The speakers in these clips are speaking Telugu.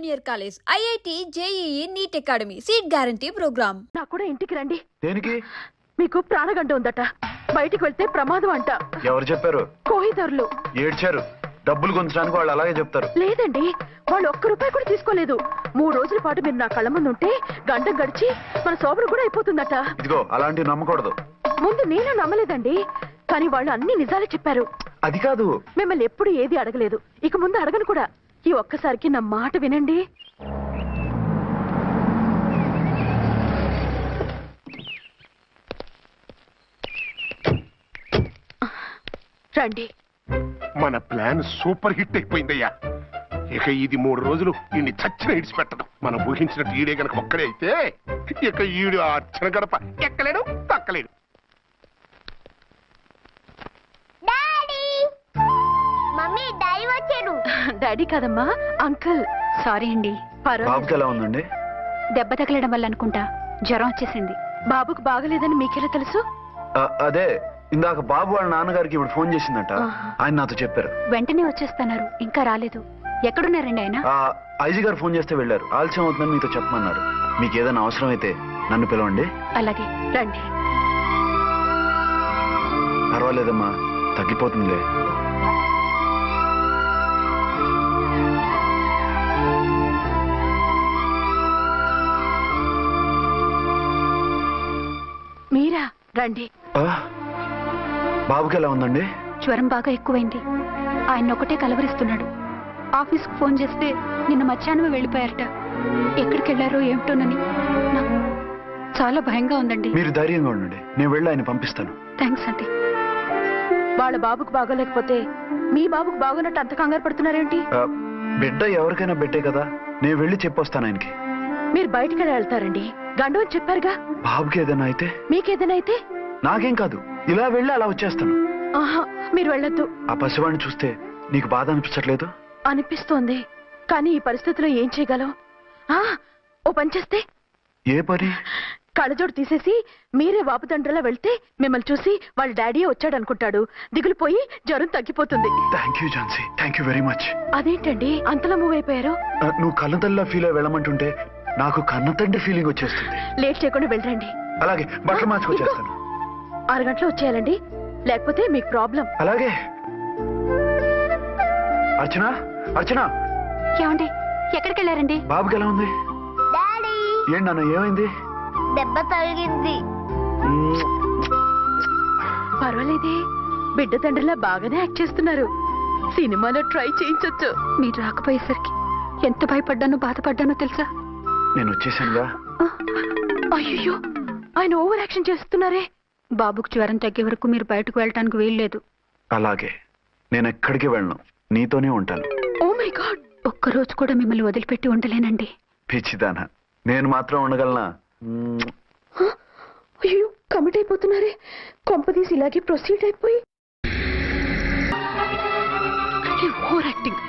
Junior college, IIT, JEE, NEET academy, seat guarantee programme. నాకు కూడా ఇంటికి రండి. దేనికి? మీకు ప్రాణగంట ఉందట, బయటికి వెళ్తే ప్రమాదం అంట. ఎవరు చెప్పారు? కోహిదర్లు ఏడ్చారు. డబ్బులు కొంచడానికి వాళ్ళు అలాగే చెప్తారు. లేదండి, వాళ్ళు ₹1 కూడా తీసుకోలేదు. 3 రోజుల పాటు మీరు నా కళ్ళ ముందు ఉంటే గంట గడిచి మన సోబరు కూడా అయిపోతుందట. ఇదిగో అలాంటివి నమ్మకూడదు. ముందు నేను నమ్మలేదండి, కానీ వాళ్ళు అన్ని నిజాలే చెప్పారు. అది కాదు, మిమ్మల్ని ఎప్పుడు ఏది అడగలేదు, ఇక ముందు అడగను కూడా. ఈ ఒక్కసారికి నా మాట వినండి. రండి. మన ప్లాన్ సూపర్ హిట్ అయిపోయిందయ్యా. ఇక ఇది 3 రోజులు ఈయన్ని చచ్చిన ఇడిచిపెట్టడం. మనం ఊహించినట్టు ఈడే గనక ఒక్కడే అయితే ఇక ఈడు ఆ అర్చన గడప ఎక్కలేడు, తక్కలేడు. డాడీ కాదమ్మా, అంకుల్. సారీ అండి. బాబుకి ఎలా ఉందండి? దెబ్బ తగలడం వల్ల అనుకుంటా జ్వరం వచ్చేసింది. బాబుకు బాగలేదని మీకెలా తెలుసు? అదే ఇందాక బాబు వాళ్ళ నాన్నగారికి ఇప్పుడు ఫోన్ చేసిందట, ఆయన నాతో చెప్పారు. వెంటనే వచ్చేస్తున్నారు, ఇంకా రాలేదు. ఎక్కడున్నారండి ఆయన? ఐజీ గారు ఫోన్ చేస్తే వెళ్ళారు. ఆలస్యం అవుతుందని మీతో చెప్పమన్నారు. మీకు ఏదైనా అవసరం అయితే నన్ను పిలవండి. అలాగే రండి. పర్వాలేదమ్మా, తగ్గిపోతుందిలే. మీరా? రండి. బాబుకి ఎలా ఉందండి? జ్వరం బాగా ఎక్కువైంది. ఆయన ఒకటే కలవరిస్తున్నాడు. ఆఫీస్కు ఫోన్ చేస్తే నిన్న మధ్యాహ్నమే వెళ్ళిపోయారట. ఎక్కడికి వెళ్ళారో ఏమిటోనని నాకు చాలా భయంగా ఉందండి. మీరు ధైర్యంగా ఉండండి, నేను వెళ్ళి ఆయన పంపిస్తాను. థ్యాంక్స్ అండి. వాళ్ళ బాబుకు బాగోలేకపోతే మీ బాబుకు బాగున్నట్టు అంత కంగారు పడుతున్నారేంటి? బిడ్డ ఎవరికైనా బిడ్డే కదా, నేను వెళ్ళి చెప్పొస్తాను ఆయనకి. మీరు బయటికి వెళ్తారండి, గండు అని చెప్పారుగా. బాబుకి ఏదైనా అయితే? మీకేదైనా అయితే? నాకేం కాదు, ఇలా వెళ్ళి అలా వచ్చేస్తాను. ఆహా, మీరు వెళ్ళొద్దు. ఆ పసివాడిని చూస్తే నీకు బాధ అనిపించట్లేదు? అనిపిస్తోంది, కానీ ఈ పరిస్థితిలో ఏం చేయగలం? ఓ పని చేస్తే? ఏ పని? కళ్ళజోడు తీసేసి మీరే వాపుతండ్రలా వెళ్తే మిమ్మల్ని చూసి వాళ్ళ డాడీ వచ్చాడు అనుకుంటాడు. దిగులు పోయి జ్వరం తగ్గిపోతుంది. Thank you Jhansi, thank you very much. అదేంటండి అంతలా మూవ్ అయిపోయారు? నువ్వు కన్నతల్లా ఫీల్ అయి వెళ్ళమంటుంటే నాకు కన్నతండ్రి ఫీలింగ్ వచ్చేస్తుంది. లేట్ చేయకుండా వెళ్ళండి. అలాగే, బట్టలు మార్చుకొచ్చేస్తాను. 6 గంటలు వచ్చేయాలండి, లేకపోతే మీకు ప్రాబ్లం. అలాగే. అర్చన, అర్చన. ఏమండి, ఎక్కడికి వెళ్ళారండి? బాబుకి ఎలా ఉంది? ఏంటి నాన్న, ఏమైంది? దెబ్బ తగిలింది. పర్వాలేదే, బిడ్డ తండ్రిలా బాగానే యాక్ట్ చేస్తున్నారు. సినిమాలో ట్రై చేయించొచ్చు. మీరు రాకపోయేసరికి ఎంత భయపడ్డానో బాధపడ్డానో తెలుసా? నేను వచ్చేసానుగా. అయ్యో, ఆయన ఓవర్ యాక్షన్ చేస్తున్నారే. బాబుకు జ్వరం తగ్గే వరకు మీరు బయటకు వెళ్ళటానికి వీల్లేదు. అలాగే, నేను ఎక్కడికి వెళ్ళను, నీతోనే ఉంటాను. ఓ మై గాడ్, ఒక్కరోజు కూడా మిమ్మల్ని వదిలిపెట్టి ఉండలేనండి. పిచ్చిదానా, నేను మాత్రం ఉండగలనా? అయ్యో, కమిట్ అయిపోతున్నారే. కొంపదీసి ఇలాగే ప్రొసీడ్ అయిపోయి ఓవర్ యాక్టింగ్.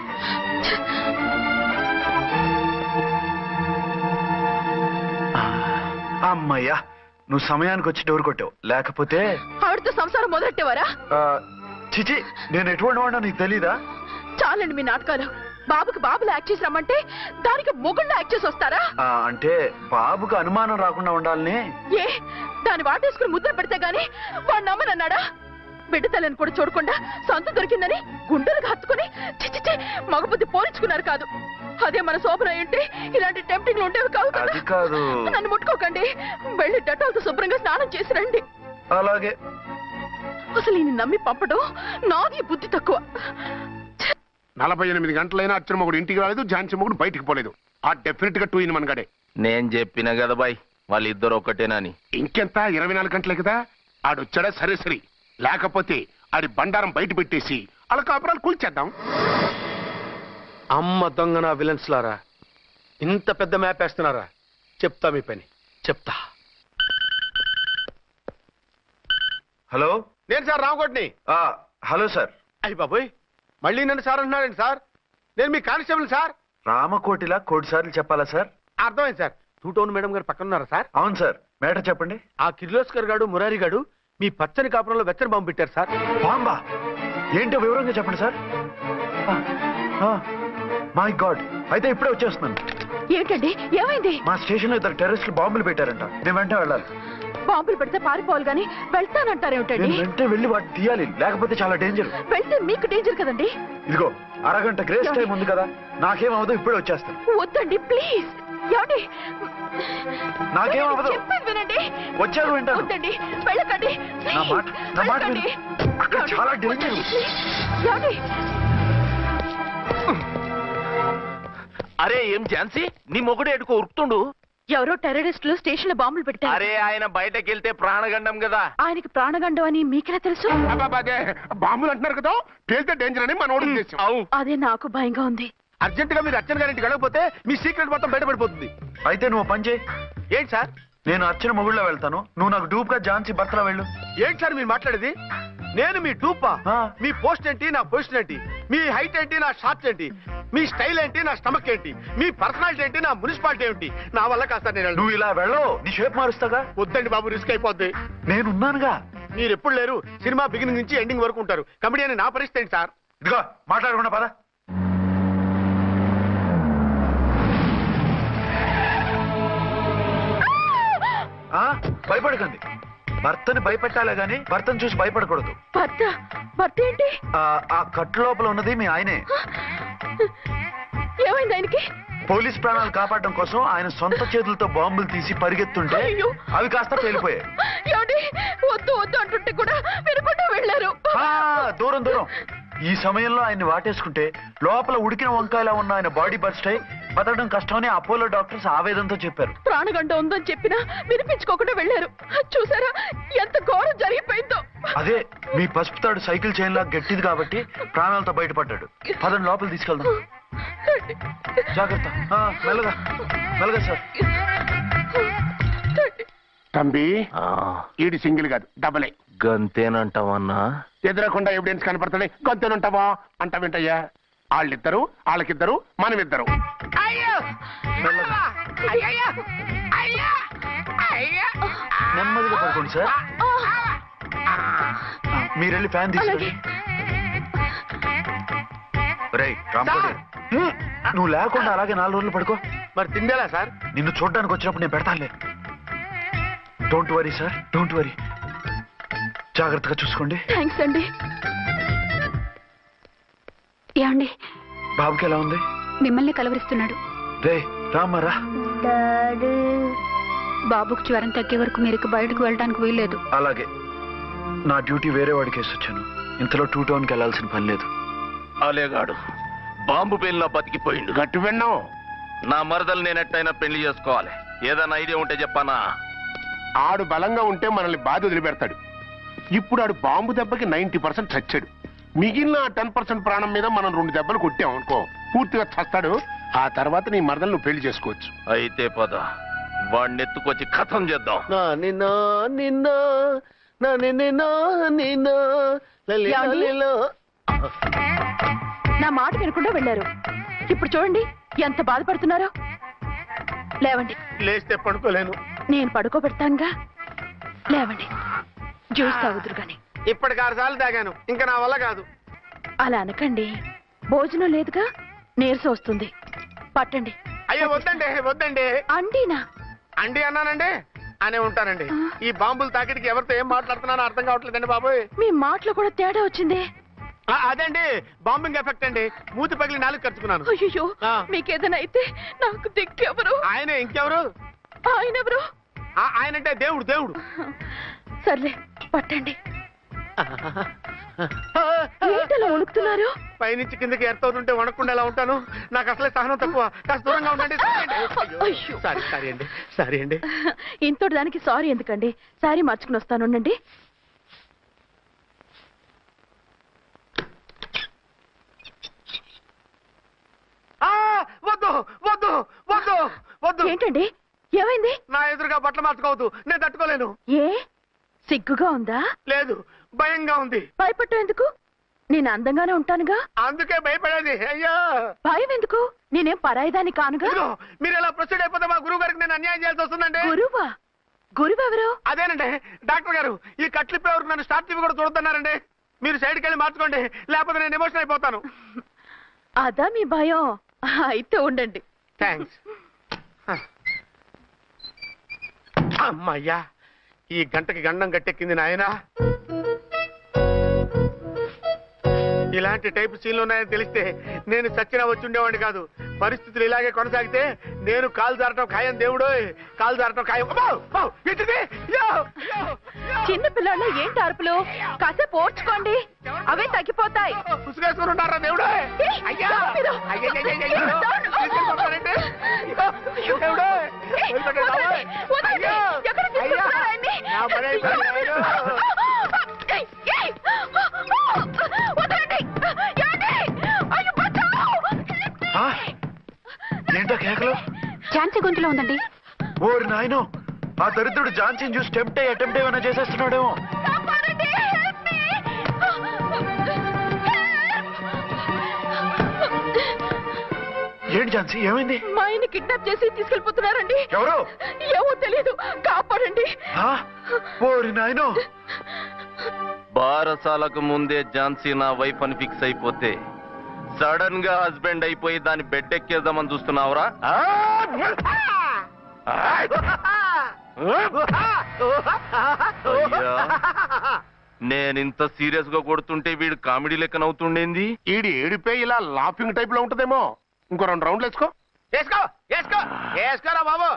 అమ్మయ్యా, నువ్వు సమయానికి వచ్చి డోర్ కొట్టావు, లేకపోతే ఆవిడతో సంసారం మొదలెట్టేవారా? చిచి, నేను ఎటువంటి వాడినా నీకు తెలీదా? చాలండి మీ నాటకాలు. బాబుకి బాబులు యాక్ట్ చేసి రమ్మంటే దానికి మొగుళ్ళు యాక్ట్ చేసి వస్తారా? అంటే బాబుకు అనుమానం రాకుండా ఉండాలని. ఏ, దాన్ని వాటేసుకుని ముద్ర పెడితే గాని వాడు నమ్మనన్నాడా? బిడ్డ తల్లిని కూడా చూడకుండా సొంత దొరికిందని గుండెలకు హత్తుకుని చిచిచి మగబుద్ధి పోల్చుకున్నారు కాదు. అదే మన శోభన ఏంటి ఇలాంటి టెంప్టింగ్లు ఉండేవి కాదు. నన్ను ముట్టుకోకండి, వెళ్ళి డెటాల్తో శుభ్రంగా స్నానం చేసి రండి. అలాగే. అసలు ఈయన నమ్మి పంపడం నాది బుద్ధి తక్కువ. 48 గంటలైనా అర్చన మొగుడు ఇంటికి రాలేదు, ఝాన్సీ మొగుడు బయటికి పోలేదు. ఆ డెఫినెట్ గా 2 in 1 గడే. నేను చెప్పిన కదా బాయ్, వాళ్ళిద్దరు ఒకటేనాని. ఇంకెంత 24 గంటలే కదా. ఆడొచ్చాడా సరే సరే, లేకపోతే ఆడి బండారం బయట పెట్టేసి అలా కాపురాలు కూల్చేద్దాం. అమ్మ దొంగ నా విలన్స్ లారా, ఇంత పెద్ద మ్యాప్ వేస్తున్నారా? చెప్తా మీ పని, చెప్తా. హలో, నేను సార్ రామకోటిని. Hello sir. అయ్యి బాబోయ్, మళ్ళీ నన్ను సార్ అంటున్నారండి సార్. నేను మీ కానిస్టేబుల్ సార్. రామకోటిలా 1 సార్లు చెప్పాలా సార్? అర్థమైంది సార్. 2 టౌన్ మేడం గారు పక్కన ఉన్నారా సార్? అవును సార్. మేటర్ చెప్పండి. ఆ కిర్లోస్కర్ గారు మురారి గారు మీ పచ్చని కాపురంలో వెచ్చని బాంబు పెట్టారు సార్. బాంబా? ఏంటో వివరంగా చెప్పండి సార్. మై గాడ్, అయితే ఇప్పుడే వచ్చేస్తున్నాను. ఏంటండి ఏమైంది? మా స్టేషన్ లో ఇద్దరు టెర్రరిస్టులు బాంబులు పెట్టారంట. నేను వెంటనే వెళ్ళాలి. బాంబులు పెడితే పారిపోవాలి గాని వెళ్తానంటారేమిటండి? నేను వెంటనే వెళ్ళి వాటిని తీయాలి, లేకపోతే చాలా డేంజర్. వెళ్తే మీకు డేంజర్ కదండి. ఇదిగో అరగంట గ్రేస్ టైం ఉంది కదా, నాకేమవదు, ఇప్పుడే వచ్చేస్తాను. వద్దండి ప్లీజ్. ఏమండి నాకేమవదు, చెప్పేది వినండి. వచ్చాక వింటాను. వద్దండి వెళ్ళకండి. నా మాట విను. అక్కడ చాలా డేంజర్. ఏమండి అరే ఏం ఝాన్సీ, నీ మొగుడు ఎడుకో ఉరుకుతుండు. ఎవరో టెర్రరిస్టులు స్టేషన్ లో బాంబులు పెట్టారు. అరే ఆయన బయటకెళ్తే ప్రాణగండం కదా. ఆయనకి ప్రాణగండం అని మీకెలా తెలుసు? అదే బాంబులు అంటున్నారు కదా, పేలితే డేంజర్ అని మన ఉద్దేశం. అదే నాకు భయంగా ఉంది. అర్జెంట్ గా మీరు అర్చన గారింటికి వెళ్ళకపోతే మీ సీక్రెట్ మొత్తం బయటపడిపోతుంది. అయితే నువ్వు పని చేయి. ఏంటి సార్? నేను అర్చన మొగుళ్ళో వెళ్తాను, నువ్వు నాకు డూప్ గా ఝాన్సీ భర్తలో వెళ్ళు. ఏంటి సార్ మీరు మాట్లాడేది? నేను మీ డూపా? మీ పోస్ట్ ఏంటి, నా పొజిషన్ ఏంటి? మీ హైట్ ఏంటి, నా షార్ట్స్ ఏంటి? మీ స్టైల్ ఏంటి, నా స్టమక్ ఏంటి? మీ పర్సనాలిటీ ఏంటి, నా మున్సిపాలిటీ ఏంటి? నా వల్ల కాస్త నేను నువ్వు ఇలా వెళ్ళవు, నీ షేప్ మారుస్తాగా. వద్దండి బాబు, రిస్క్ అయిపోద్ది. నేనున్నానుగా. మీరు ఎప్పుడు లేరు, సినిమా బిగినింగ్ నుంచి ఎండింగ్ వరకు ఉంటారు. కమెడియన్ నా పరిస్థితి ఏంటి సార్? ఇదిగో మాట్లాడకుండా పద. భయపడకండి. భర్తని భయపెట్టాలే గాని భర్తను చూసి భయపడకూడదు. భర్త ఏంటి? ఆ కట్టు లోపల ఉన్నది మీ ఆయనే. ఏమైంది ఆయనకి? పోలీస్ ప్రాణాలు కాపాడడం కోసం ఆయన సొంత చేతులతో బాంబులు తీసి పరిగెత్తుంటే అవి కాస్త పేలిపోయాయి. వద్దు వద్దు అంటుంటే కూడా వినకుండా వెళ్ళారు. దూరం దూరం. ఈ సమయంలో ఆయన్ని వాటేసుకుంటే లోపల ఉడికిన వంకాయలా ఉన్న ఆయన బాడీ బర్స్ట్ అయి బతకడం కష్టమని అపోలో డాక్టర్స్ ఆవేదనతో చెప్పారు. ప్రాణగంట ఉందని చెప్పినా వినిపించుకోకుండా వెళ్ళారు. చూసారా ఎంత ఘోరం జరిగిపోయిందో. అదే మీ పసుపు తాడు సైకిల్ చైన్ లా గట్టిది కాబట్టి ప్రాణాలతో బయటపడ్డాడు. పదండి లోపల తీసుకెళ్దాం. జాగ్రత్త. మెల్లగా మెల్లగా సార్. తంబి ఈడి సింగిల్ కాదు, డబలే. గంతేనంటావన్నా? ఎదురకుండా ఎవిడెన్స్ కనపడతాడే గంతేనంటావా అంటావేంటయ్యా? వాళ్ళిద్దరు, వాళ్ళకిద్దరు, మనమిద్దరు. నెమ్మదిగా పడుకోండి సార్. మీరెళ్ళి ఫ్యాన్ తీసుకోండి. రేయ్ రాంపడి, నువ్వు లేకుండా అలాగే 4 రోజులు పడుకో. మరి తిండేలా సార్? నిన్ను చూడడానికి వచ్చినప్పుడు నేను పెడతానులే. Don't worry sir, don't worry. జాగ్రత్తగా చూసుకోండి. థ్యాంక్స్ అండి. ఏమండి బాబుకి ఎలా ఉంది? మిమ్మల్ని కలవరిస్తున్నాడు. రే రామ్మరా. బాబుకు జ్వరం తగ్గే వరకు మీరు బయటకు వెళ్ళడానికి వీల్లేదు. అలాగే. నా డ్యూటీ వేరే వాడికి వేసి వచ్చాను. ఇంతలో 2 టౌన్కి వెళ్ళాల్సిన పని లేదు. అలేగాడు బాంబు పేలినా బతికిపోయిండు. గట్టి విన్నావు. నా మరదలు నేనెట్టయినా పెళ్లి చేసుకోవాలి. ఏదైనా ఐడియా ఉంటే చెప్పానా? ఆడు బలంగా ఉంటే మనల్ని బాధ వదిలిపెడతాడు. ఇప్పుడు ఆడు బాంబు దెబ్బకి 90% చచ్చాడు. మిగిలిన 10% ప్రాణం మీద మనం 2 దెబ్బలు కొట్టాం అనుకో, పూర్తిగా చస్తాడు. ఆ తర్వాత నీ మరదలు నువ్వు పెళ్లి చేసుకోవచ్చు. అయితే పద, వాడిని ఎత్తుకొచ్చి కథం చేద్దాం. నా మాట వినకుండా వెళ్ళారు. ఇప్పుడు చూడండి ఎంత బాధపడుతున్నారో. లేవండి. లేస్తే పడుకోలేను. నేను పడుకోబెడతానుగా. లేవండి, జ్యూస్ తాగుదురు గాని. ఇప్పటికి 6 సార్లు తాగాను, ఇంకా నా వల్ల కాదు. అలా అనకండి, భోజనం లేదుగా, నీరసం వస్తుంది. పట్టండి. అయ్యో వద్దండి, వద్దండి. అండినా? అండి అన్నానండి, అనే ఉంటానండి. ఈ బాంబులు తాకిడికి ఎవరితో ఏం మాట్లాడుతున్నానో అర్థం కావట్లేదండి బాబోయ్. మీ మాటలో కూడా తేడా వచ్చింది. అదండి బాంబింగ్ ఎఫెక్ట్ అండి. మూతి పగిలి 4 ఖర్చుకున్నాను. అయ్యో, మీకేదైనా అయితే నాకు దిక్కెవరు? ఆయనే, ఇంకెవరు? ఆయనెవరు? ఆయనంటే దేవుడు. దేవుడు. సర్లే పట్టండి. ఏంటలా వణుకుతున్నారు? పైనుంచి కిందకి ఎర్తవుతుంటే వణకుండా ఎలా ఉంటాను? నాకు అసలే సహనం తక్కువ. కాస్త దూరంగా ఉండండి. సారీ అండి. ఇంతటి దానికి సారీ ఎందుకండి? సారీ మార్చుకుని వస్తాను. ఉండండి. వద్దు వద్దు వద్దు వద్దు. ఏంటండి, ఏమైంది? నా ఎదురుగా బట్టలు మార్చుకోవద్దు, నేను తట్టుకోలేను. ఏ సిగ్గుగా ఉందా? లేదు, భయంగా ఉంది. భయపడ్డం ఎందుకు? నేను అందంగానే ఉంటానుగా. అందుకే భయపడేది. అయ్యా భయం ఎందుకు? నేనేం పరాయిదాన్ని కానుగా. మీరు ఎలా ప్రొసీడ్ అయిపోతే మా గురువు గారికి నేను అన్యాయం చేయాల్సి వస్తుందండి. గురువా? గురువెవరు? అదేనండి డాక్టర్ గారు. ఈ కట్లిప్పే వరకు నన్ను స్టార్ట్ టీవీ కూడా చూడొద్దన్నారండి. మీరు సైడ్కి వెళ్ళి మార్చుకోండి, లేకపోతే నేను ఎమోషన్ అయిపోతాను. అదా మీ భయం? అయితే ఉండండి. థ్యాంక్స్. అమ్మయ్యా, ఈ గంటకి గండం గట్టెక్కింది నాయనా. ఇలాంటి టైప్ సీన్లు ఉన్నాయని తెలిస్తే నేను చచ్చినా వచ్చి ఉండేవాడిని కాదు. పరిస్థితులు ఇలాగే కొనసాగితే నేను కాలు జారటం ఖాయం. దేవుడు, కాలు జారటం ఖాయం. చిన్న పిల్లలు ఏంటి అరుపులు? కాసేపు ఓర్చుకోండి, అవే తగ్గిపోతాయి. పుసుగేసుకుని ఉంటారా దేవుడు? ఏంటో కేకలు? ఝాన్సీ గొంతులో ఉందండి. ఓరి నాయనో, ఆ దరిద్రుడు ఝాన్సీని చూసి అటెంప్ట్ ఏమైనా చేసేస్తున్నాడేమో. ఏంటి ఝాన్సీ, ఏమైంది? మా ఆయన కిడ్నాప్ చేసి తీసుకెళ్లిపోతున్నారండి. ఎవరు? ఏమో తెలీదు, కాపాడండి. ఓరి నాయనో. బారసాలకు ముందే ఝాన్సీ నా వైఫ్ అని ఫిక్స్ అయిపోతే సడన్ గా హస్బెండ్ అయిపోయి దాన్ని బెడ్ ఎక్కేద్దామని చూస్తున్నావురా? నేనింత సీరియస్ గా కొడుతుంటే వీడు కామెడీ లెక్కన అవుతుండేంది. ఈడి ఏడిపే ఇలా లాఫింగ్ టైప్ లో ఉంటదేమో. ఇంకో 2 రౌండ్లు వేసుకో. వేసుకోరా బాబు.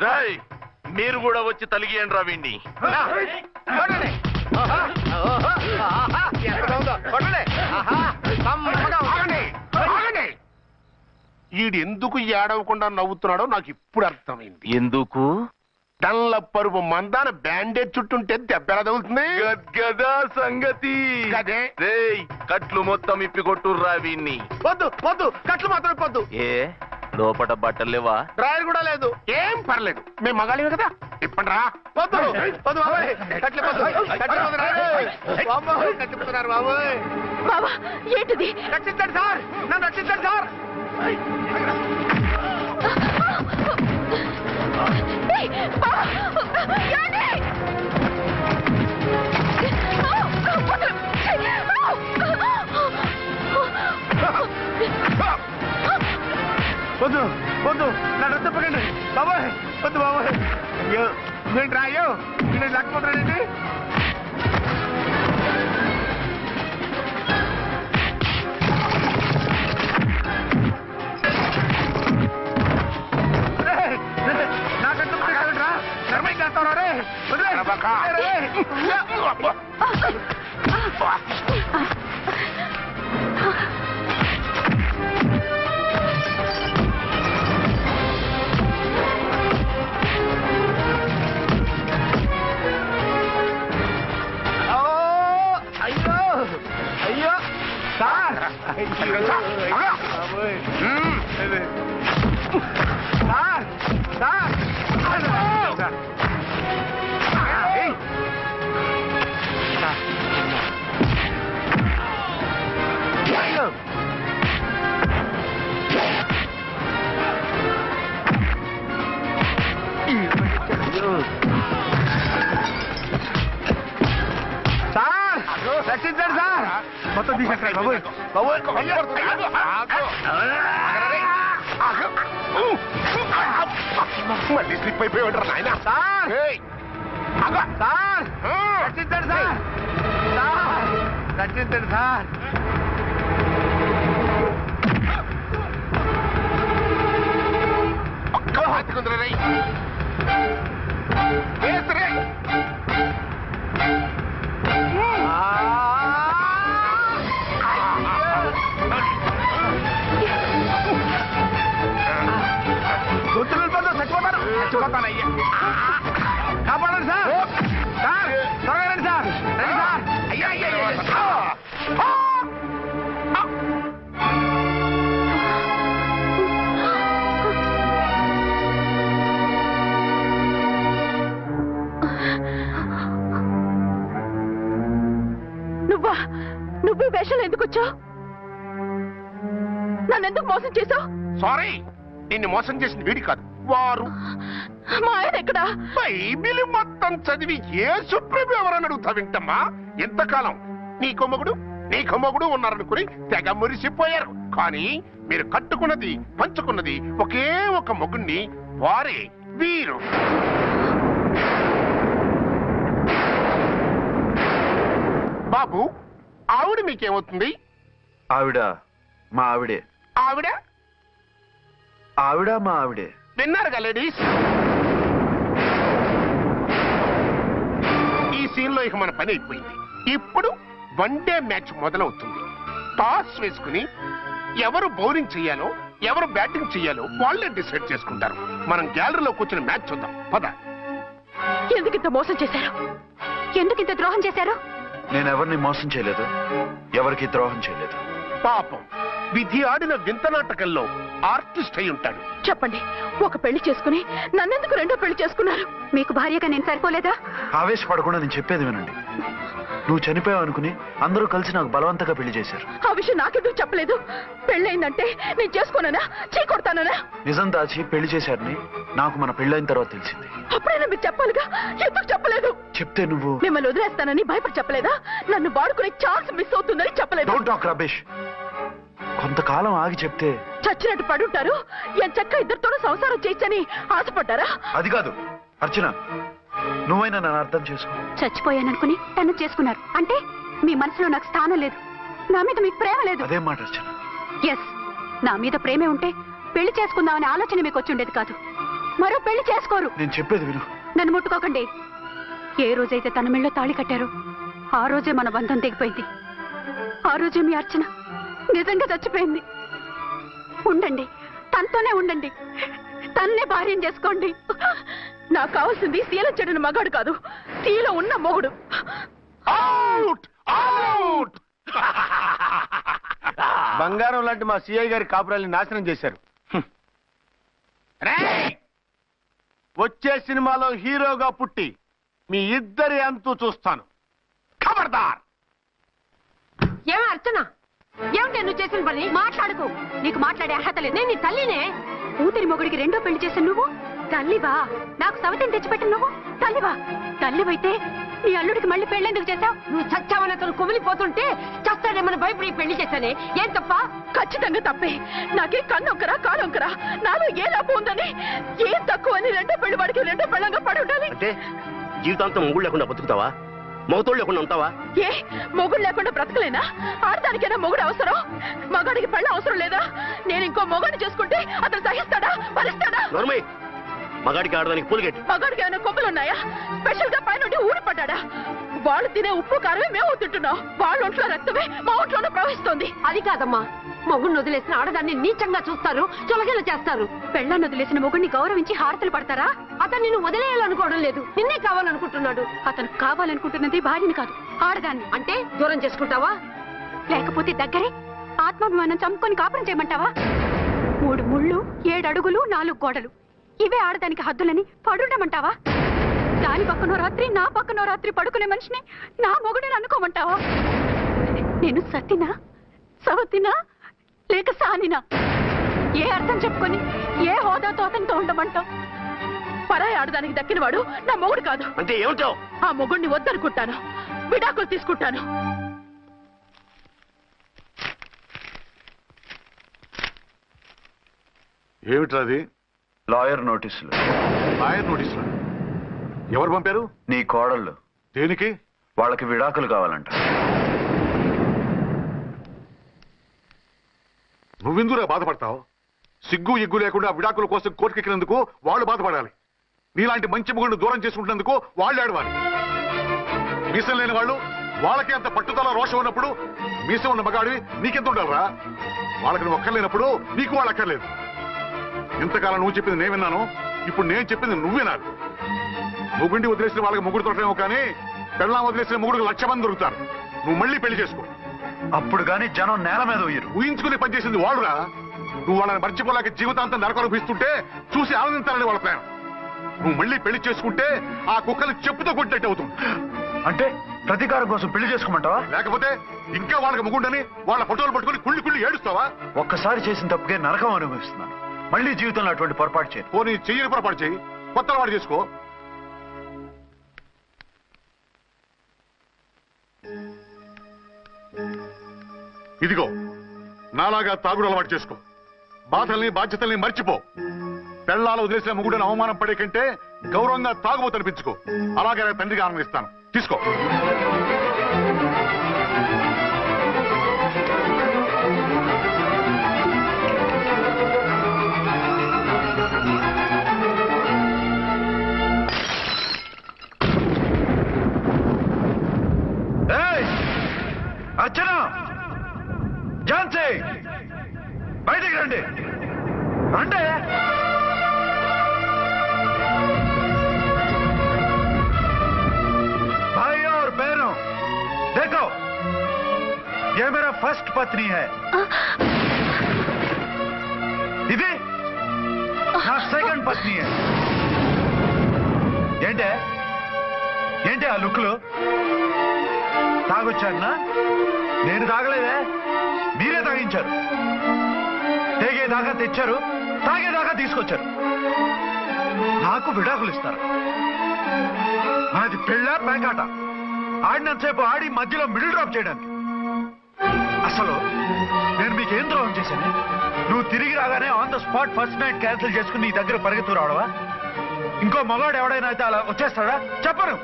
రాయ్, మీరు కూడా వచ్చి తలిగియండి రా వీణ్ణి. ఈడు ఎందుకు ఏడవకుండా నవ్వుతున్నాడో నాకు ఇప్పుడు అర్థమైంది. ఎందుకు? డల్ల పరుపు మందాన బ్యాండేజ్ చుట్టుంటే దెబ్బ ఎలా తగులుతుంది? గదా సంగతి. గదే. రేయ్, కట్లు మొత్తం ఇప్పి కొట్టుర్రా వీణ్ణి. వద్దు వద్దు, కట్లు మాత్రం పొద్దు. ఏ లోపట బట్టలు లేవా? డ్రాయర్ కూడా లేదు. ఏం పర్లేదు, మేము మగాళివే కదా. ఇప్పండి రా. వద్దు వద్దు బాబాయ్, కట్లు కట్టిపోతున్నారు బాబాయ్. బాబా ఏంటిది? రక్షించండి సార్, నన్ను రక్షించండి సార్. వద్దు వద్దు, నా రక్త పడండి బాబాయ్. వద్దు బాబాయ్. అయ్యో ఏంటి రాయో, నేను లేకపోతున్నానండి. నాకంటే రా నర్మై చేస్తావు రే. అయ్యో అయ్యో సార్, రక్షించండి సార్. మొత్తం తీసేస్తాయి బాబు. మళ్ళీ స్లిప్ అయిపోయి నాయన. సార్ సార్, రక్షించండి సార్. రక్షించండి సార్. చచ్చిపోతానయ్యా. కాపాడండి సార్. సార్ త్వరగా రండి సార్. రండి సార్. అయ్యా అయ్యా. నువ్వు వేషాలు ఎందుకు వచ్చావు? నన్ను ఎందుకు మోసం చేశావు? సారీ, నిన్ను మోసం చేసింది వీడి కాదు, వారు. మా ఆయన ఎక్కడా? బైబిల్ మొత్తం చదివి యేసు ప్రభు ఎవరని అడుగుతా వింటమ్మా. ఎంతకాలం నీకో మొగుడు ఉన్నారనుకుని తెగ మురిసిపోయారు. కానీ మీరు కట్టుకున్నది పంచుకున్నది ఒకే ఒక మొగుణ్ణి, వారే వీరు. బాబు, ఆవిడ మీకేమవుతుంది? ఆవిడ మా ఆవిడే. ఆవిడ ఆవిడ మా ఆవిడే. విన్నారుగా లేడీస్? ఈ సీన్ లో ఇక మన పని అయిపోయింది. ఇప్పుడు వన్ డే మ్యాచ్ మొదలవుతుంది. టాస్ వేసుకుని ఎవరు బౌలింగ్ చెయ్యాలో ఎవరు బ్యాటింగ్ చెయ్యాలో వాళ్ళే డిసైడ్ చేసుకుంటారు. మనం గ్యాలరీలో కూర్చుని మ్యాచ్ చూద్దాం. పద. ఎందుకు ఇంత మోసం చేశారు? ఎందుకు ఇంత ద్రోహం చేశారు? నేను ఎవరిని మోసం చేయలేదు, ఎవరికి ద్రోహం చేయలేదు. పాపం, విధి ఆడిన వింత నాటకంలో ఆర్టిస్ట్ అయి ఉంటాడు. చెప్పండి, ఒక పెళ్లి చేసుకుని నన్నెందుకు రెండో పెళ్లి చేసుకున్నారు? మీకు భార్యగా నేను సరిపోలేదా? ఆవేశపడకుండా నేను చెప్పేది వినండి. నువ్వు చనిపోయావు అనుకుని అందరూ కలిసి నాకు బలవంతంగా పెళ్లి చేశారు. ఆ విషయం నాకెందుకు చెప్పలేదు? పెళ్ళయిందంటే నేను చేసుకోనన్నా, చీకొడతానన్నా? నిజం దాచి పెళ్లి చేశారని నాకు మన పెళ్ళైన తర్వాత తెలిసింది. అప్పుడైనా మీరు చెప్పాలిగా, ఎందుకు చెప్పలేదు? చెప్తే నువ్వు మిమ్మల్ని వదిలేస్తానని భయపడి చెప్పలేదా? నన్ను వాడుకునే ఛాన్స్ మిస్ అవుతుందని చెప్పలేదు. Don't talk రబేష్. కొంతకాలం ఆగి చెప్తే చచ్చినట్టు పడుంటారు. ఎంచక్క ఇద్దరితోనూ సంసారం చేయొచ్చని ఆశపడ్డారా? అది కాదు అర్చన, నువ్వైనా నన్ను అర్థం చేసుకో. చచ్చిపోయాననుకుని తను చేసుకున్నారు అంటే మీ మనసులో నాకు స్థానం లేదు, నా మీద మీకు ప్రేమ లేదు. అదేం మాట అర్చన? ఎస్, నా మీద ప్రేమే ఉంటే పెళ్లి చేసుకుందామనే ఆలోచన మీకు వచ్చి ఉండేది కాదు. మరో పెళ్లి చేసుకోరు. నేను చెప్పేది విను. నన్ను ముట్టుకోకండి. ఏ రోజైతే తన మెళ్ళో తాళి కట్టారో ఆ రోజే మన బంధం తెగిపోయింది. ఆ రోజే మీ అర్చన నిజంగా చచ్చిపోయింది. ఉండండి, తనతోనే ఉండండి, తన్నే భార్యం చేసుకోండి. నాకు కావాల్సింది శీల చెడిన మగాడు కాదు, శీల ఉన్న మొగుడు. Out out. బంగారం లాంటి మా సిఐ గారి కాపురాల్ని నాశనం చేశారు. వచ్చే సినిమాలో హీరోగా పుట్టి మీ ఇద్దరి అంతు చూస్తాను. ఖబర్దార్. ఏమో అర్చన, ఏమిటి నువ్వు చేసిన పని? మాట్లాడుకో, నీకు మాట్లాడే అర్హత లేదు. నేను నీ తల్లినే. కూతురి మొగుడికి రెండో పెళ్లి చేశాను నువ్వు తల్లివా? నాకు సవతిని తెచ్చిపెట్టిన నువ్వు తల్లివా? తల్లివైతే నీ అల్లుడికి మళ్ళీ పెళ్ళెందుకు చేశావు? నువ్వు చచ్చావని అతను కుమిలిపోతుంటే చస్తాడేమని భయపడి పెళ్లి చేశానే. ఏం తప్ప? ఖచ్చితంగా తప్పే. నాకే కన్నొక్కరా కానొక్కరా, నాలో ఏ లాభం ఉందని, ఏం తక్కువ అని రెండో పెళ్లి వాడికి రెండో పెళ్ళంగా పడి ఉండాలి. అంటే జీవితాంతం మొగుడు లేకుండా బతుకుతావా? మొగతోడు లేకుండా ఉంటావా? ఏ మొగుడు లేకుండా బ్రతకలేనా? ఆడదానికైనా మొగుడు అవసరం, మగాడికి పెళ్ళ అవసరం లేదా? నేను ఇంకో మొగాడిని చేసుకుంటే అతను సహిస్తాడా, భరిస్తాడా? నోర్మై, మగాడికి ఆడదానికి పూలిగెట్టి. మగాడికి ఏమైనా కొమ్ములున్నాయా? స్పెషల్ గా పైనుండి ఊరి పడ్డాడా? వాళ్ళు తినే ఉప్పు కారమే మేము తింటున్నాం. వాళ్ళ ఒంట్లో రక్తమే మా ఒంట్లోనే ప్రవహిస్తోంది. అది కాదమ్మా, మొగుడిని వదిలేసిన ఆడదాన్ని నీచంగా చూస్తారు, చులకన చేస్తారు. పెళ్ళాన్ని వదిలేసిన మొగుడిని గౌరవించి హారతలు పడతారా? అతను నిన్ను వదిలేయాలనుకోవడం లేదు, నిన్నే కావాలనుకుంటున్నాడు. అతను కావాలనుకుంటున్నది భార్యని కాదు, ఆడదాన్ని. అంటే దూరం చేసుకుంటావా? లేకపోతే దగ్గరే ఆత్మాభిమానం చంపుకొని కాపురం చేయమంటావా? 3 ముళ్ళు, 7 అడుగులు, 4 గోడలు, ఇవే ఆడదానికి హద్దులని పడుండమంటావా? దాని పక్కనో రాత్రి నా పక్కనో రాత్రి పడుకునే మనిషిని నా మొగుడిని అనుకోమంటావా? నేను సతినా, సవతినా, లేక సానినా? ఏ అర్థం చెప్పుకొని ఏ హోదాతో అతనితో ఉండమంటావు? పరాయి ఆడదానికి దక్కినవాడు నా మొగుడు కాదు. అంటే ఏమిటావు? ఆ మొగుడిని వద్దనుకుంటాను, విడాకులు తీసుకుంటాను. ఏమిట్రాది? లాయర్ నోటీసులు. లాయర్ నోటీసులు ఎవరు పంపారు? నీ కోడళ్ళు. దేనికి? వాళ్ళకి విడాకులు కావాలంట. నువ్వెందుకురా బాధపడతావు? సిగ్గు ఎగ్గు లేకుండా విడాకుల కోసం కోర్టుకెక్కినందుకు వాళ్ళు బాధపడాలి. నీలాంటి మంచి మొగుడిని దూరం చేసుకుంటున్నందుకు వాళ్ళు ఏడవాలి. మీసం లేని వాళ్ళు, వాళ్ళకి అంత పట్టుదల రోషం ఉన్నప్పుడు మీసం ఉన్న మగాడివి నీకెంత ఉండాలరా? వాళ్ళకి నువ్వు అక్కర్లేనప్పుడు నీకు వాళ్ళు అక్కర్లేదు. ఇంతకాలం నువ్వు చెప్పింది నేను విన్నాను, ఇప్పుడు నేను చెప్పింది నువ్వు వినాలి. మొగుండి వదిలేసిన వాళ్ళకి మొగుడు దొరకలేమో కానీ పెళ్ళాం వదిలేసిన మొగుడికి 1,00,000 మంది దొరుకుతారు. నువ్వు మళ్ళీ పెళ్లి చేసుకో. అప్పుడు గాని జనం నేల మీద ఉయ్యరు. ఊహించుకుని పనిచేసింది వాళ్ళురా. నువ్వు వాళ్ళని మర్చిపోలేక జీవితాంతం నరకనుభవిస్తుంటే చూసి ఆనందించాలని వాళ్ళ ప్లాన్. నువ్వు మళ్ళీ పెళ్లి చేసుకుంటే ఆ కుక్కలు చెప్పుతో కొట్టినట్టు అవుతుంది. అంటే ప్రతీకారం కోసం పెళ్లి చేసుకోమంటావా? లేకపోతే ఇంకా వాళ్ళకి మొగుండని వాళ్ళ ఫోటోలు పట్టుకుని కుళ్ళి ఏడుస్తావా? ఒక్కసారి చేసిన తప్పుకే నరకం అనుభవిస్తున్నాను. మళ్ళీ జీవితంలో అటువంటి పొరపాటు చేయను. పోనీ చెయ్యని పొరపాటు చెయ్యి, కొత్త అలవాటు చేసుకో. ఇదిగో నాలాగా తాగుడు అలవాటు చేసుకో. బాధల్ని బాధ్యతల్ని మర్చిపో. పెళ్ళాలు వదిలేసిన మొగుడని అవమానం పడే కంటే గౌరవంగా తాగుబోతు అనిపించుకో. అలాగే తండ్రికి ఆనందిస్తాను. తీసుకో. అర్చన, ఝాన్సీ, బయటికి రండి. రండి. भाई और बहनों, देखो, ये मेरा फर्स्ट पत्नी है. ఇది నా సెకండ్ పత్ని. ఏంటి ఆ లుక్లు? తాగొచ్చానా? నేను తాగలేదే, మీరే తాగించారు. తేగేదాకా తెచ్చారు, తాగేదాకా తీసుకొచ్చారు. నాకు విడాకులు ఇస్తారు. అది పెళ్ళ పేకాట. ఆడినంతసేపు ఆడి మధ్యలో మిడిల్ డ్రాప్ చేయడానికి. అసలు నేను మీకేం ద్రోహం చేశాను? నువ్వు తిరిగి రాగానే on the spot first night cancel చేసుకుని నీ దగ్గర పరిగెత్తు రావడవా? ఇంకో మగాడు ఎవడైనా అయితే అలా వచ్చేస్తాడా? చెప్పను,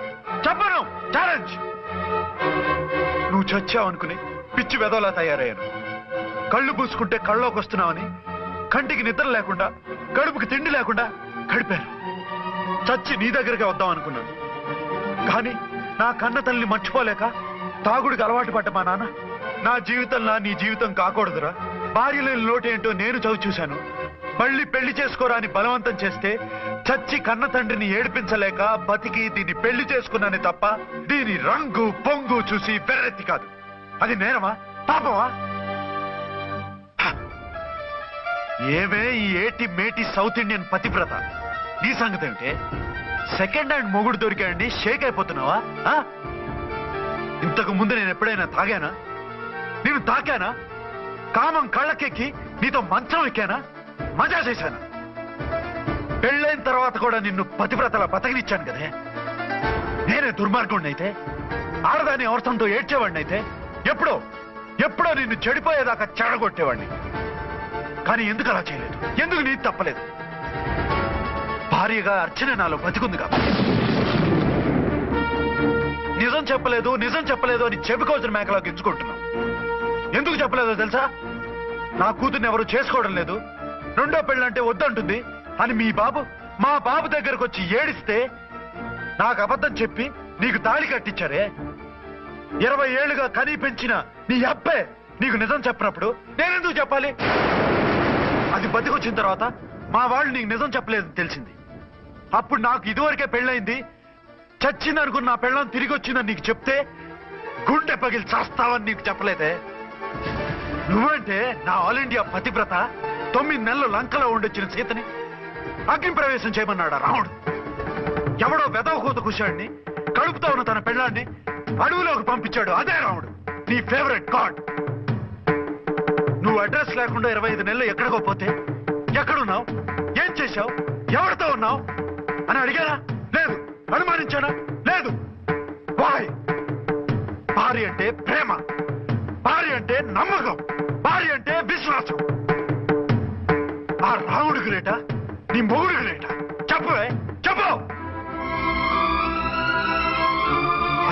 ఛాలెంజ్. నువ్వు చచ్చావు అనుకుని పిచ్చి వెదవలా తయారయ్యాను. కళ్ళు పూసుకుంటే కళ్ళలోకి వస్తున్నావని కంటికి నిద్ర లేకుండా, కడుపుకి తిండి లేకుండా గడిపాను. చచ్చి నీ దగ్గరికి వద్దాం అనుకున్నాను. కానీ నా కన్న తల్లిని మర్చిపోలేక తాగుడికి అలవాటు పడ్డ మా నాన్న, నా జీవితంలో నీ జీవితం కాకూడదురా, భార్య లేని లోటేంటో నేను చవి చూశాను, మళ్ళీ పెళ్లి చేసుకోరా అని బలవంతం చేస్తే చచ్చి కన్న తండ్రిని ఏడిపించలేక బతికి దీన్ని పెళ్లి చేసుకున్నానే తప్ప దీని రంగు పొంగు చూసి వెర్రెత్తి కాదు. అది నేరమా, పాపమా? ఏవే ఈ ఏటి మేటి సౌత్ ఇండియన్ పతివ్రత, నీ సంగతి ఏమిటే? సెకండ్ హ్యాండ్ మొగుడు దొరికాయండి షేక్ అయిపోతున్నావా? ఇంతకు ముందు నేను ఎప్పుడైనా తాగానా? నేను తాకానా? కామం కళ్ళకెక్కి నీతో మంచం ఎక్కానా? మజా చేశానా? పెళ్ళైన తర్వాత కూడా నిన్ను పతివ్రతలా బతకనిచ్చాను కదే. నేనే దుర్మార్గుడిని అయితే, ఆడదాన్ని అవసరంతో ఏడ్చేవాడిని అయితే, ఎప్పుడో నిన్ను చెడిపోయేదాకా చెడగొట్టేవాడిని. కానీ ఎందుకు అలా చేయలేదు? ఎందుకు నీది తప్పలేదు? భార్యగా అర్చన నాలో బతికుంది కాబట్టి. నిజం చెప్పలేదు అని చెప్పుకోవచ్చిన మేకలా గించుకుంటున్నావు. ఎందుకు చెప్పలేదో తెలుసా? నా కూతుర్ని ఎవరు చేసుకోవడం లేదు, రెండో పెళ్ళంటే వద్దంటుంది అని మా బాబు దగ్గరకు వచ్చి ఏడిస్తే నాకు అబద్ధం చెప్పి నీకు తాళి కట్టించారే. 20 ఏళ్లుగా కనీ పెంచిన నీ అబ్బే నీకు నిజం చెప్పినప్పుడు నేనెందుకు చెప్పాలి? అది బతికొచ్చిన తర్వాత మా వాళ్ళు నీకు నిజం చెప్పలేదని తెలిసింది. అప్పుడు నాకు ఇదివరకే పెళ్ళయింది, చచ్చిందనుకున్న నా పెళ్ళం తిరిగి వచ్చిందని నీకు చెప్తే గుండె పగిలి చేస్తావని నీకు చెప్పలేదే. నువ్వంటే నా ఆల్ ఇండియా పతివ్రత 9 నెలలు లంకలో ఉండొచ్చిన సీతని అగ్ని ప్రవేశం చేయమన్నాడా రాముడు? ఎవడో వెదవ కూత కుషాడిని, కడుపుతో ఉన్న తన పెళ్ళాన్ని అడవిలోకి పంపించాడు అదే రాముడు, నీ ఫేవరెట్ గాడ్. నువ్వు అడ్రస్ లేకుండా 25 నెలలు ఎక్కడికో పోతే ఎక్కడున్నావు, ఏం చేశావు, ఎవరితో ఉన్నావు అని అడిగానా? లేదు. అనుమానించానా? లేదు. వాయ్? భార్య అంటే ప్రేమ, భార్య అంటే నమ్మకం, భార్య అంటే విశ్వాసం. ఆ రాముడికి లేట, నీ మొగుడికి లేట? చెప్పు.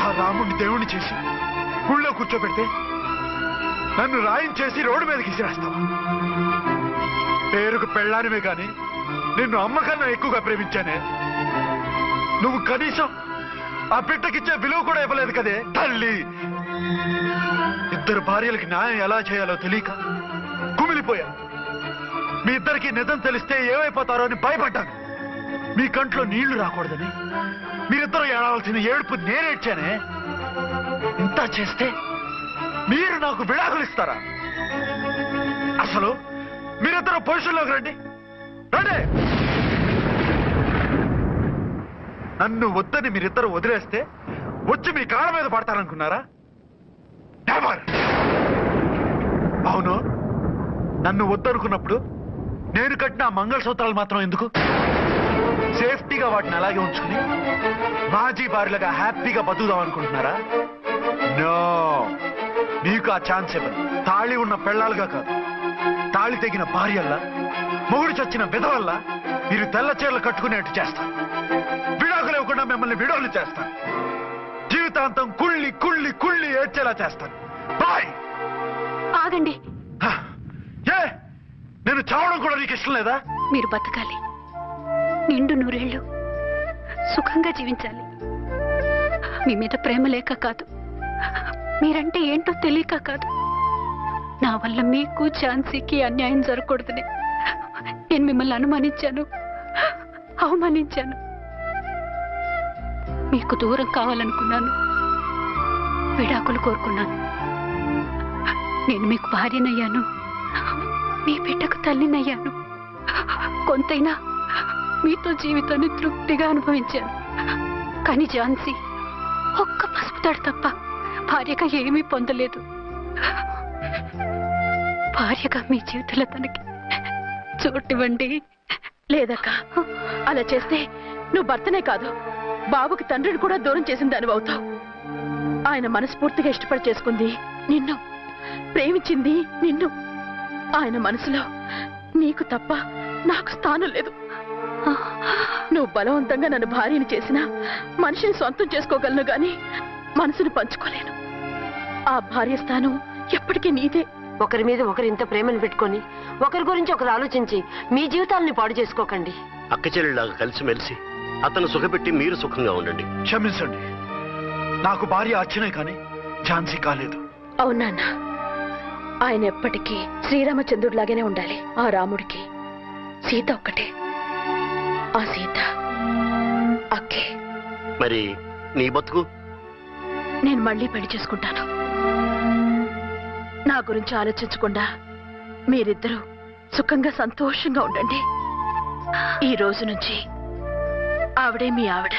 ఆ రాముడిని దేవుణ్ణి చేసి గుళ్ళో కూర్చోబెడితే నన్ను రాయించేసి రోడ్డు మీదకి ఇసిరేస్తావా? పేరుకు పెళ్ళానివే కాని నిన్ను అమ్మకన్నా ఎక్కువగా ప్రేమించానే. నువ్వు కనీసం ఆ బిడ్డకిచ్చే విలువ కూడా ఇవ్వలేదు కదే తల్లి. 2 భార్యలకి న్యాయం ఎలా చేయాలో తెలియక కుమిలిపోయా. మీ ఇద్దరికి నిజం తెలిస్తే ఏమైపోతారో అని భయపడ్డాను. మీ కంట్లో నీళ్లు రాకూడదని మీరిద్దరూ ఏడవలసిన ఏడుపు నేనేడ్చానే. ఇంత చేస్తే మీరు నాకు విడాకులు ఇస్తారా? అసలు మీరిద్దరూ పొజిషన్లోకి రండి. నన్ను వద్దని మీరిద్దరూ వదిలేస్తే వచ్చి మీ కాళ్ళ మీద పడతారనుకున్నారా? అవును, నన్ను వద్దనుకున్నప్పుడు నేను కట్టిన మంగళసూత్రాలు మాత్రం ఎందుకు? సేఫ్టీగా వాటిని అలాగే ఉంచుకుని మాజీ భార్యలుగా హ్యాపీగా బతుకుదాం అనుకుంటున్నారా? నో, మీకు ఆ ఛాన్స్ ఇవ్వను. తాళి ఉన్న పెళ్ళాలుగా కాదు, తాళి తెగిన భార్యల్లా, మొగుడు చచ్చిన విధవల్లా మీరు తెల్ల చీరలు కట్టుకునేట్టు చేస్తాను. విడాకులు ఇవ్వకుండా మిమ్మల్ని విడోలు చేస్తాను. జీవితాంతం కుళ్ళి కుళ్ళి కుళ్ళి ఏడ్చేలా చేస్తాను. బాయ్. ఆగండి. ఏ, నేను చావడం కూడా నీకు ఇష్టం లేదా? మీరు బతకాలి, నిండు నూరేళ్లు సుఖంగా జీవించాలి. మీ మీద ప్రేమ లేక కాదు, మీరంటే ఏంటో తెలియక కాదు. నా వల్ల మీకు ఝాన్సీకి అన్యాయం జరగకూడదని నేను మిమ్మల్ని అనుమానించాను, అవమానించాను. మీకు దూరం కావాలనుకున్నాను, విడాకులు కోరుకున్నాను. నేను మీకు భార్యనయ్యాను, మీ బిడ్డకు తల్లినయ్యాను. కొంతైనా మీతో జీవితాన్ని తృప్తిగా అనుభవించాను. కానీ ఝాన్సీ ఒక్క పసుపుతాడు తప్ప భార్యగా ఏమీ పొందలేదు. భార్యగా మీ జీవితంలో తనకి చోటివ్వండి. లేదక్క, అలా చేస్తే నువ్వు భర్తనే కాదు, బాబుకి తండ్రిని కూడా దూరం చేసిన దానివి అవుతావు. ఆయన మనస్ఫూర్తిగా ఇష్టపడి చేసుకుంది నిన్ను, ప్రేమించింది నిన్ను. ఆయన మనసులో నీకు తప్ప నాకు స్థానం లేదు. నువ్వు బలవంతంగా నన్ను భార్యని చేసినా మనిషిని సొంతం చేసుకోగలను గాని మనసుని పంచుకోలేను. ఆ భార్య స్థానం ఎప్పటికీ నీదే. ఒకరి మీద ఒకరు ఇంత ప్రేమను పెట్టుకొని ఒకరి గురించి ఒకరు ఆలోచించి మీ జీవితాలని పాడు చేసుకోకండి. అక్క చెల్లెళ్ళలాగా కలిసిమెలిసి అతను సుఖపెట్టి మీరు సుఖంగా ఉండండి. క్షమించండి, నాకు భార్య అర్చనే కానీ ఝాన్సీ కాలేదు. అవునా? ఆయన ఎప్పటికీ శ్రీరామచంద్రుడిలాగానే ఉండాలి. ఆ రాముడికి సీత ఒక్కటే, ఆ సీత అక్కే. మరి నీ బతుకు? నేను మళ్ళీ పెళ్లి చేసుకుంటాను. నా గురించి ఆలోచించకుండా మీరిద్దరూ సుఖంగా సంతోషంగా ఉండండి. ఈ రోజు నుంచి ఆవిడే మీ ఆవిడ.